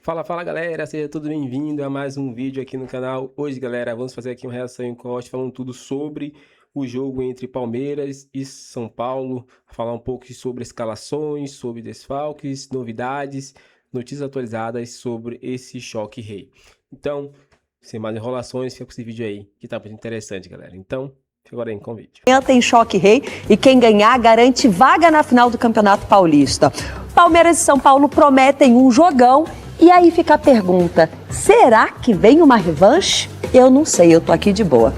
Fala galera, seja tudo bem-vindo a mais um vídeo aqui no canal. Hoje galera, vamos fazer aqui uma reação em corte falando tudo sobre o jogo entre Palmeiras e São Paulo, falar um pouco sobre escalações, sobre desfalques, novidades, notícias atualizadas sobre esse choque rei. Então, sem mais enrolações, fica com esse vídeo aí que tá muito interessante galera. Então, fica agora aí com o vídeo. Tem choque rei e quem ganhar garante vaga na final do Campeonato Paulista. Palmeiras e São Paulo prometem um jogão. E aí fica a pergunta, será que vem uma revanche? Eu não sei, eu tô aqui de boa.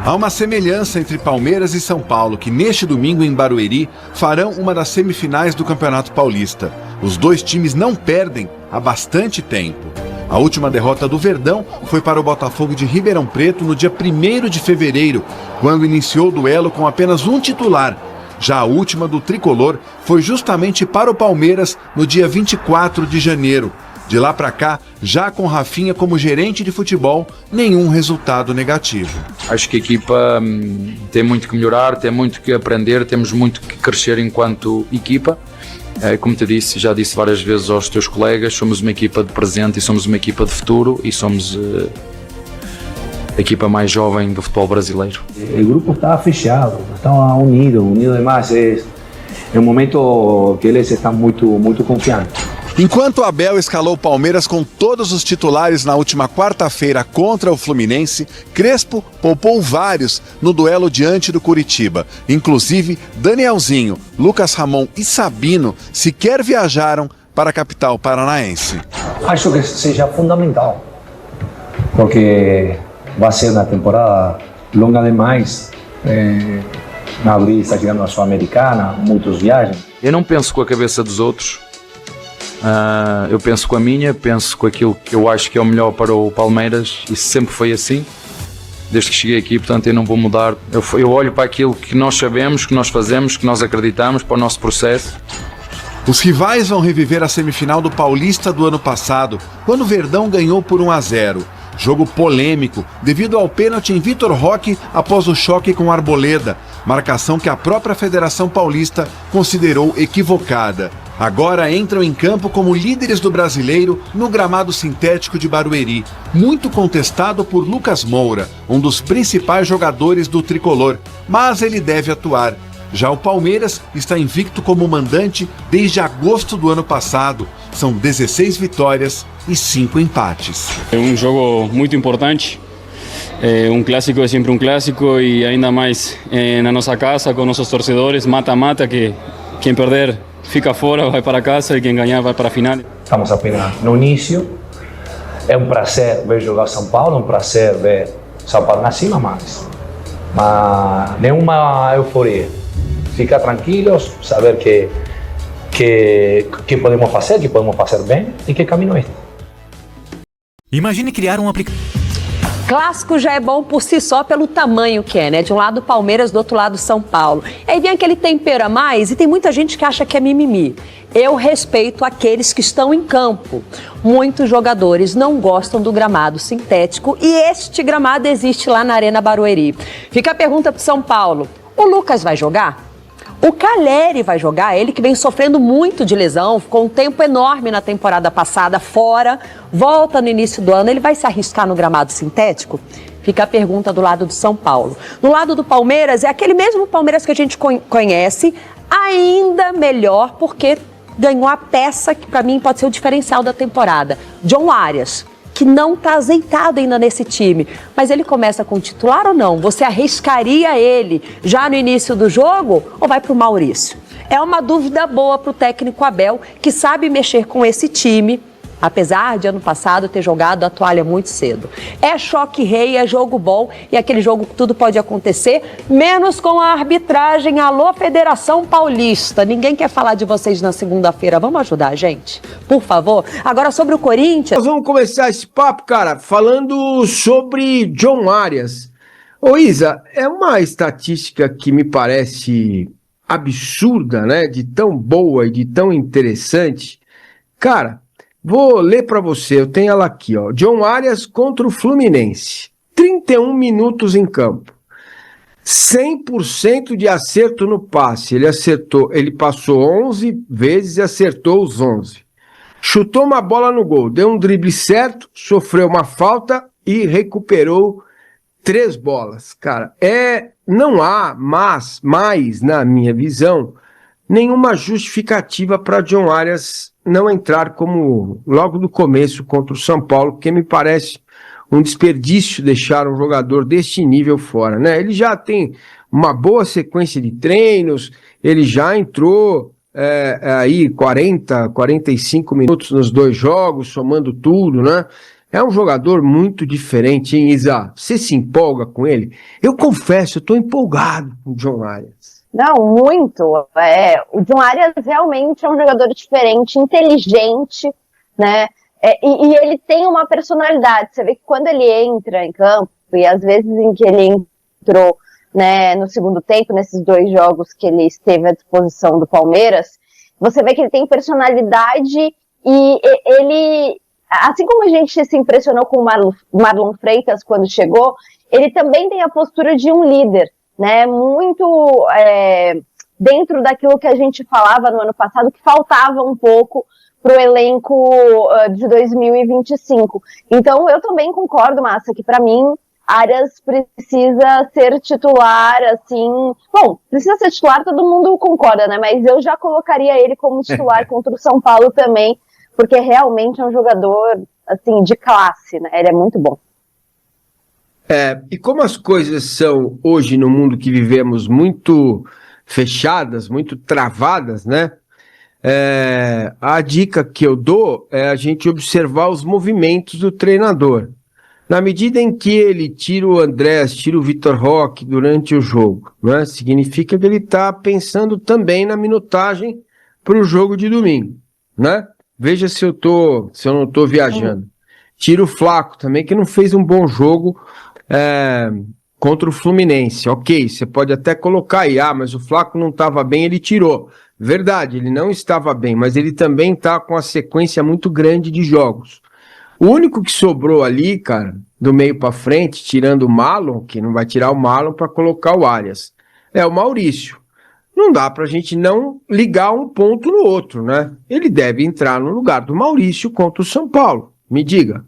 Há uma semelhança entre Palmeiras e São Paulo, que neste domingo em Barueri farão uma das semifinais do Campeonato Paulista. Os dois times não perdem há bastante tempo. A última derrota do Verdão foi para o Botafogo de Ribeirão Preto no dia 1º de fevereiro, quando iniciou o duelo com apenas um titular. Já a última do Tricolor foi justamente para o Palmeiras no dia 24 de janeiro. De lá para cá, já com Rafinha como gerente de futebol, nenhum resultado negativo. Acho que a equipa tem muito que melhorar, tem muito que aprender, temos muito que crescer enquanto equipa. Como te disse, já disse várias vezes aos teus colegas, somos uma equipa de presente e somos uma equipa de futuro e somos a equipa mais jovem do futebol brasileiro. O grupo estava fechado, estava unido demais. É um momento que eles estão muito confiantes. Enquanto Abel escalou o Palmeiras com todos os titulares na última quarta-feira contra o Fluminense, Crespo poupou vários no duelo diante do Curitiba. Inclusive, Danielzinho, Lucas Ramon e Sabino sequer viajaram para a capital paranaense. Acho que seja fundamental, porque vai ser uma temporada longa demais. Na abril está chegando a Sul-Americana, muitos viajam. Eu não penso com a cabeça dos outros, eu penso com a minha, penso com aquilo que eu acho que é o melhor para o Palmeiras e sempre foi assim, desde que cheguei aqui, portanto eu não vou mudar. Eu olho para aquilo que nós sabemos, que nós fazemos, que nós acreditamos, para o nosso processo. Os rivais vão reviver a semifinal do Paulista do ano passado, quando o Verdão ganhou por 1-0. Jogo polêmico, devido ao pênalti em Vitor Roque após o choque com Arboleda, marcação que a própria Federação Paulista considerou equivocada. Agora entram em campo como líderes do Brasileiro no gramado sintético de Barueri, muito contestado por Lucas Moura, um dos principais jogadores do tricolor, mas ele deve atuar. Já o Palmeiras está invicto como mandante desde agosto do ano passado. São 16 vitórias e 5 empates. É um jogo muito importante. Um clássico é sempre um clássico e ainda mais na nossa casa, com nossos torcedores, mata-mata, que quem perder fica fora, vai para casa e quem ganhar vai para a final. Estamos apenas no início. É um prazer ver jogar São Paulo, é um prazer ver São Paulo na cima, mas nenhuma euforia. Ficar tranquilos, saber que podemos fazer bem e que caminho é este. Imagine criar um aplicativo. Clássico já é bom por si só pelo tamanho que é, né? De um lado Palmeiras, do outro lado São Paulo. E aí vem aquele tempero a mais e tem muita gente que acha que é mimimi. Eu respeito aqueles que estão em campo. Muitos jogadores não gostam do gramado sintético e este gramado existe lá na Arena Barueri. Fica a pergunta para São Paulo, o Lucas vai jogar? O Calleri vai jogar, ele que vem sofrendo muito de lesão, ficou um tempo enorme na temporada passada fora, volta no início do ano, ele vai se arriscar no gramado sintético? Fica a pergunta do lado do São Paulo. No lado do Palmeiras, é aquele mesmo Palmeiras que a gente conhece, ainda melhor porque ganhou a peça que para mim pode ser o diferencial da temporada, John Arias, que não está azeitado ainda nesse time. Mas ele começa com o titular ou não? Você arriscaria ele já no início do jogo ou vai para o Maurício? É uma dúvida boa para o técnico Abel, que sabe mexer com esse time, apesar de ano passado ter jogado a toalha muito cedo. É choque rei, é jogo bom e aquele jogo que tudo pode acontecer, menos com a arbitragem. Alô, Federação Paulista, ninguém quer falar de vocês na segunda-feira, vamos ajudar a gente? Por favor. Agora sobre o Corinthians... Nós vamos começar esse papo, cara, falando sobre John Arias. Ô Isa, é uma estatística que me parece absurda, né, de tão boa e de tão interessante. Cara... Vou ler para você, eu tenho ela aqui, ó. John Arias contra o Fluminense. 31 minutos em campo. 100% de acerto no passe. Ele passou 11 vezes e acertou os 11. Chutou uma bola no gol, deu um drible certo, sofreu uma falta e recuperou 3 bolas. Cara, não há mais, na minha visão, nenhuma justificativa para John Arias não entrar como logo no começo contra o São Paulo, porque me parece um desperdício deixar um jogador deste nível fora, né? Ele já tem uma boa sequência de treinos, ele já entrou aí 40, 45 minutos nos 2 jogos, somando tudo, né? É um jogador muito diferente, hein, Isa? Você se empolga com ele? Eu confesso, eu tô empolgado com o John Arias. Não, muito. O John Arias realmente é um jogador diferente, inteligente, né? E ele tem uma personalidade. Você vê que quando ele entra em campo, e às vezes em que ele entrou, né, no segundo tempo, nesses 2 jogos que ele esteve à disposição do Palmeiras, você vê que ele tem personalidade e ele, assim como a gente se impressionou com o Marlon Freitas quando chegou, ele também tem a postura de um líder, né, muito dentro daquilo que a gente falava no ano passado, que faltava um pouco para o elenco de 2025. Então, eu também concordo, Massa, que para mim, Arias precisa ser titular, assim... Bom, precisa ser titular, todo mundo concorda, né? Mas eu já colocaria ele como titular contra o São Paulo também, porque realmente é um jogador, assim, de classe, né? Ele é muito bom. E como as coisas são, hoje, no mundo que vivemos, muito fechadas, muito travadas, né? A dica que eu dou é a gente observar os movimentos do treinador. Na medida em que ele tira o Andrés, tira o Vitor Roque durante o jogo, né, significa que ele está pensando também na minutagem para o jogo de domingo, né? Veja se eu não estou viajando. Tira o Flaco também, que não fez um bom jogo contra o Fluminense. Ok, você pode até colocar aí, mas o Flaco não estava bem, ele tirou. Verdade, ele não estava bem, mas ele também está com uma sequência muito grande de jogos. O único que sobrou ali, cara, do meio para frente, tirando o Marlon, que não vai tirar o Marlon para colocar o Arias, é o Maurício. Não dá pra gente não ligar um ponto no outro, né? Ele deve entrar no lugar do Maurício contra o São Paulo. Me diga.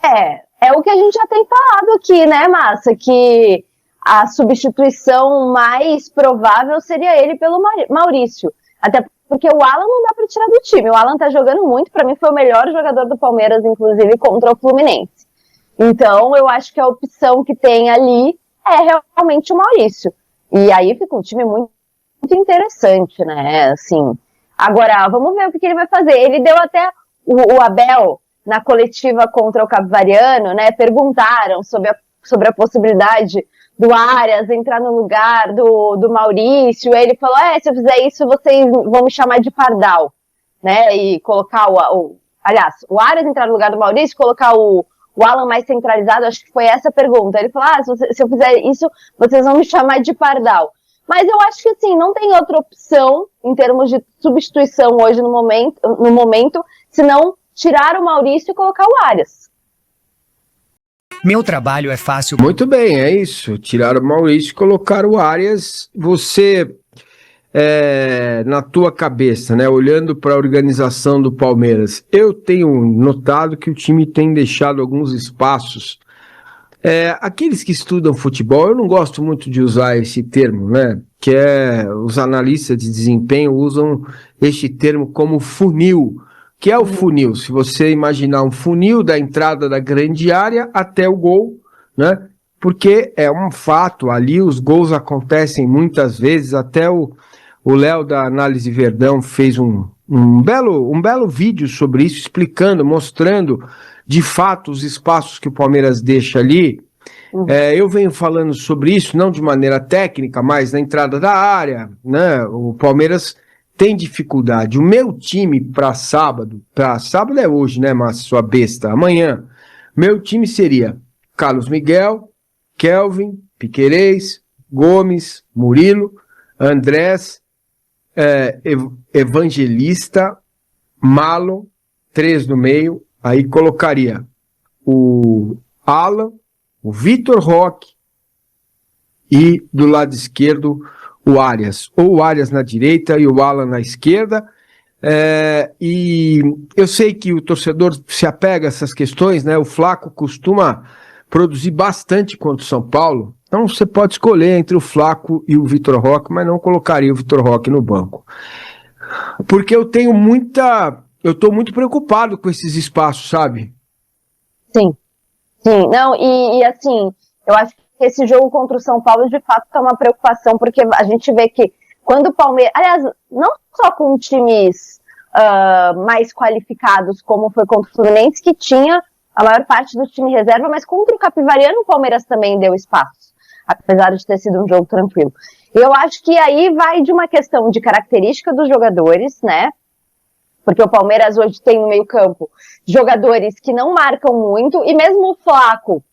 É o que a gente já tem falado aqui, né, Massa? Que a substituição mais provável seria ele pelo Maurício. Até porque o Alan não dá pra tirar do time. O Alan tá jogando muito, pra mim foi o melhor jogador do Palmeiras, inclusive, contra o Fluminense. Então, eu acho que a opção que tem ali é realmente o Maurício. E aí fica um time muito, muito interessante, né? Assim, agora, vamos ver o que ele vai fazer. Ele deu até o Abel, na coletiva contra o Capivariano, né? Perguntaram sobre a possibilidade do Arias entrar no lugar do Maurício. Ele falou, se eu fizer isso, vocês vão me chamar de Pardal, né? E colocar aliás, o Arias entrar no lugar do Maurício, colocar o Alan mais centralizado, acho que foi essa a pergunta. Ele falou, se eu fizer isso, vocês vão me chamar de Pardal. Mas eu acho que, assim, não tem outra opção em termos de substituição hoje no momento, senão tirar o Maurício e colocar o Arias. Meu trabalho é fácil. Muito bem, é isso. Tirar o Maurício e colocar o Arias. Você, na tua cabeça, né, olhando para a organização do Palmeiras, eu tenho notado que o time tem deixado alguns espaços. Aqueles que estudam futebol, eu não gosto muito de usar esse termo, né? Que os analistas de desempenho usam este termo como funil. Que é o funil? Se você imaginar um funil da entrada da grande área até o gol, né? Porque é um fato, ali os gols acontecem muitas vezes, até o Léo da Análise Verdão fez um belo vídeo sobre isso, explicando, mostrando de fato os espaços que o Palmeiras deixa ali. Eu venho falando sobre isso, não de maneira técnica, mas na entrada da área, né? O Palmeiras tem dificuldade. O meu time para sábado é hoje, né, Márcio, sua besta, amanhã, meu time seria Carlos Miguel, Kelvin, Piquerez, Gomes, Murilo, Andrés, Evangelista, Marlon, 3 no meio, aí colocaria o Alan, o Vitor Roque e do lado esquerdo ou o Arias na direita e o Alan na esquerda, e e eu sei que o torcedor se apega a essas questões, né? O Flaco costuma produzir bastante contra o São Paulo, então você pode escolher entre o Flaco e o Vitor Roque, mas não colocaria o Vitor Roque no banco. Porque eu tô muito preocupado com esses espaços, sabe? Sim, não, e assim, eu acho que esse jogo contra o São Paulo de fato é uma preocupação, porque a gente vê que quando o Palmeiras, aliás, não só com times mais qualificados, como foi contra o Fluminense, que tinha a maior parte do time reserva, mas contra o Capivariano o Palmeiras também deu espaço, apesar de ter sido um jogo tranquilo. Eu acho que aí vai de uma questão de característica dos jogadores, né? Porque o Palmeiras hoje tem no meio-campo jogadores que não marcam muito, e mesmo o Flaco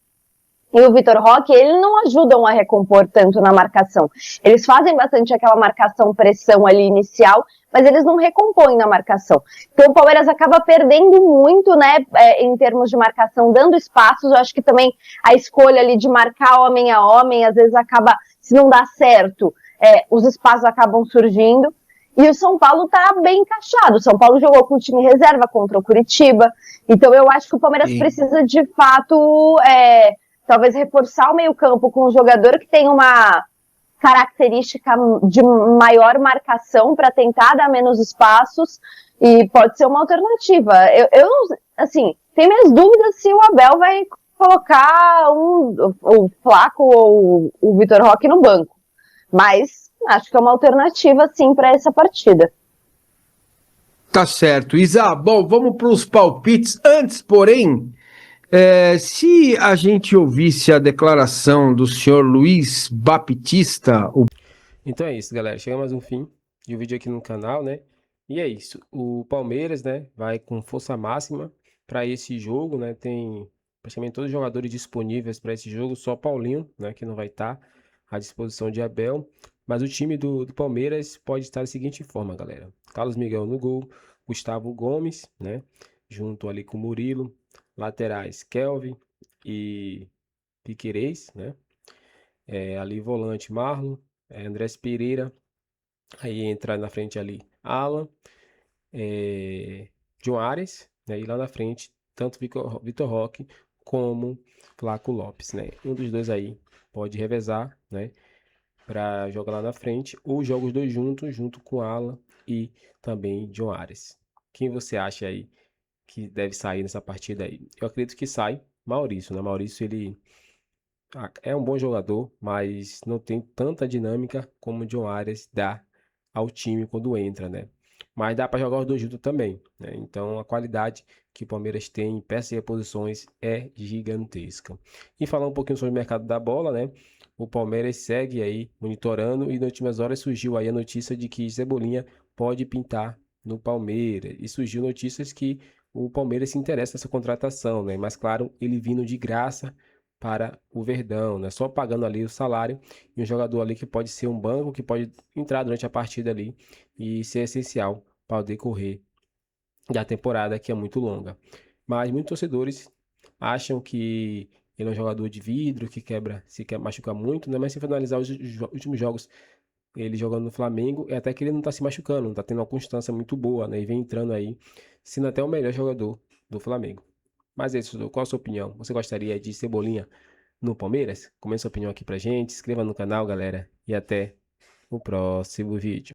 e o Vitor Roque, eles não ajudam a recompor tanto na marcação. Eles fazem bastante aquela marcação-pressão ali inicial, mas eles não recompõem na marcação. Então o Palmeiras acaba perdendo muito, né, em termos de marcação, dando espaços. Eu acho que também a escolha ali de marcar homem a homem, às vezes acaba, se não dá certo, os espaços acabam surgindo. E o São Paulo tá bem encaixado. O São Paulo jogou com o time reserva contra o Curitiba. Então eu acho que o Palmeiras precisa, de fato, talvez reforçar o meio-campo com um jogador que tem uma característica de maior marcação para tentar dar menos espaços, e pode ser uma alternativa. Eu assim, tenho minhas dúvidas se o Abel vai colocar o Flaco ou o Vitor Roque no banco, mas acho que é uma alternativa sim para essa partida. Tá certo. Isa, bom, vamos para os palpites. Antes, porém, se a gente ouvisse a declaração do senhor Luiz Baptista... Então é isso, galera. Chegamos ao fim de um vídeo aqui no canal, né? E é isso. O Palmeiras, né, vai com força máxima para esse jogo, né? Tem praticamente todos os jogadores disponíveis para esse jogo, só Paulinho, né, que não vai estar à disposição de Abel. Mas o time do Palmeiras pode estar da seguinte forma, galera. Carlos Miguel no gol, Gustavo Gomes, né, junto ali com Murilo. Laterais, Kelvin e Piquerez, né? Ali volante, Marlon, Andrés Pereira. Aí entra na frente ali, Alan, John Ares, né? E lá na frente, tanto Vitor Roque como Flaco Lopes, né? Um dos dois aí pode revezar, né, para jogar lá na frente, ou joga os dois juntos, junto com Alan e também John Ares. Quem você acha aí que deve sair nessa partida aí? Eu acredito que sai Maurício, né? Maurício, ele é um bom jogador, mas não tem tanta dinâmica como o John Arias dá ao time quando entra, né? Mas dá para jogar os dois juntos também, né? Então a qualidade que o Palmeiras tem em peças e reposições é gigantesca. E falar um pouquinho sobre o mercado da bola, né? O Palmeiras segue aí monitorando, e nas últimas horas surgiu aí a notícia de que Cebolinha pode pintar no Palmeiras. E surgiu notícias que o Palmeiras se interessa nessa contratação, né? Mas claro, ele vindo de graça para o Verdão, né? Só pagando ali o salário, e um jogador ali que pode ser um banco, que pode entrar durante a partida ali e ser essencial para o decorrer da temporada, que é muito longa. Mas muitos torcedores acham que ele é um jogador de vidro, que machuca muito, né? Mas se for analisar os últimos jogos, ele jogando no Flamengo, é até que ele não tá se machucando, não tá tendo uma constância muito boa, né? E vem entrando aí, sendo até o melhor jogador do Flamengo. Mas é isso, qual a sua opinião? Você gostaria de Cebolinha no Palmeiras? Comenta sua opinião aqui pra gente, se inscreva no canal, galera, e até o próximo vídeo.